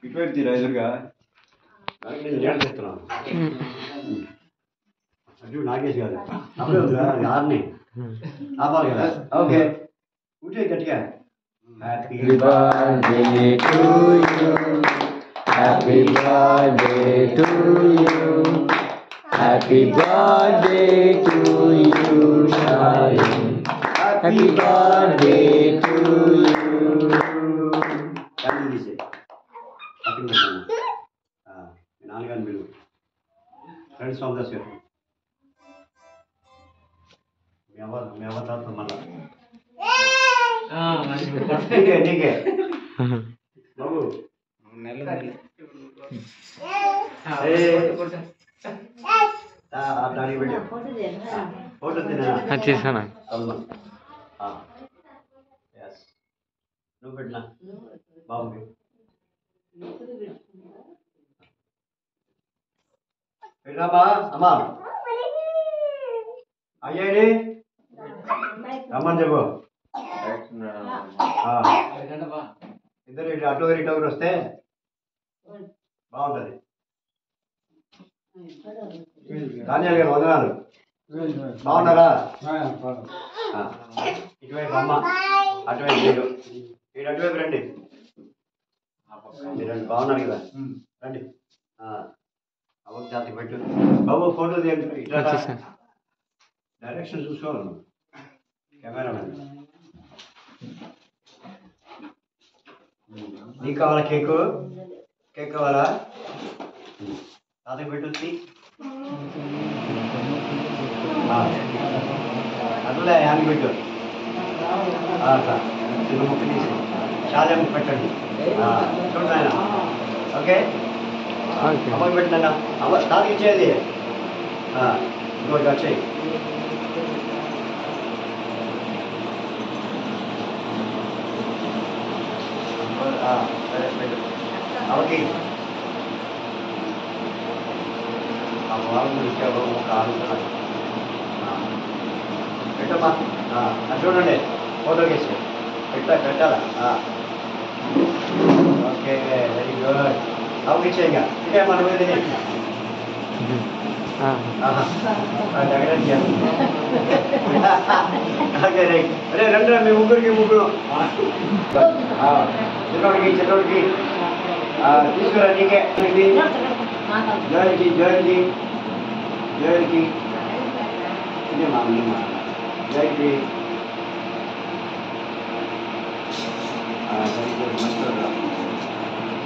ఇటువైపు తీరా ఎదురుగా చెప్తున్నాను అటు నాగేష్ కాదు అప్పుడే వద్దురా ఆర్ని ఆపాలి కదా ఓకే కూర్చో గట్టిగా happy birthday to you happy birthday to you happy birthday to you happy birthday to you తీసే పక్కన పెట్టాను మీ నాన్నగారిని పిలువు friends of the show me అవ్వ తాత మళ్ళా నీకే బాబు దానికి పెట్టా ఫోటో తిన్నా నువ్వు పెట్టినా బాబుకి పెట్టినామా అమ్మా అయ్యాడి రమ్మని చెప్పు ఇద్దరు ఇటు అటు ఇటు వస్తే బాగుంటుంది ధాన్యాలు గారు వందనాలు బాగున్నారా ఇటువైపు అమ్మ అటువైపు మీరు మీరు అటువైపు రండి మీరు బాగున్నారు కదా రండి అవ్వ జాతి పెట్టు బాబు ఫోటో తీయండి ఇట్లా డైరెక్షన్ చూసుకోవాలి కెమెరామెన్ నీకు కావాలా కేకు కేక్ కావాలా తాతకి పెట్టొచ్చి అట్లే హ్యాండ్ పెట్టు అట్లా చిన్న ముక్క తీసి చాలా ముక్క పెట్టండి చూడండి ఆయన ఓకే అమ్మకి పెట్టినా అమ్మ తాతకి ఇచ్చేది ఇంకోటి వచ్చాయి సరే పెట్టు అవకి ఆ బాబు ఇచ్చావు ఒక ఆలోచన పెట్టమ్మా చూడండి ఫోటో కేసు పెట్టాలా ఓకే వెరీ గుడ్ అవకి ఇచ్చేయంగా ఇదే మన మీద అరే రండి మీ ముగ్గురికి ముగ్గురు చిన్నోడికి చిన్నోడికి తీసుకురా నీకే జోయల్కి జోయల్కి జోయల్కి ఇదేమా జోయల్కి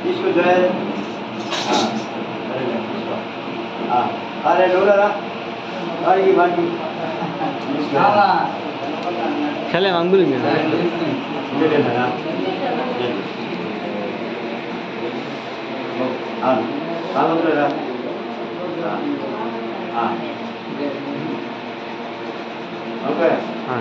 తీసుకో జోయల్ సరే తీసుకో అరే నువ్వురా వాడికి వాడికి चले अंगुल में ఓకే हाँ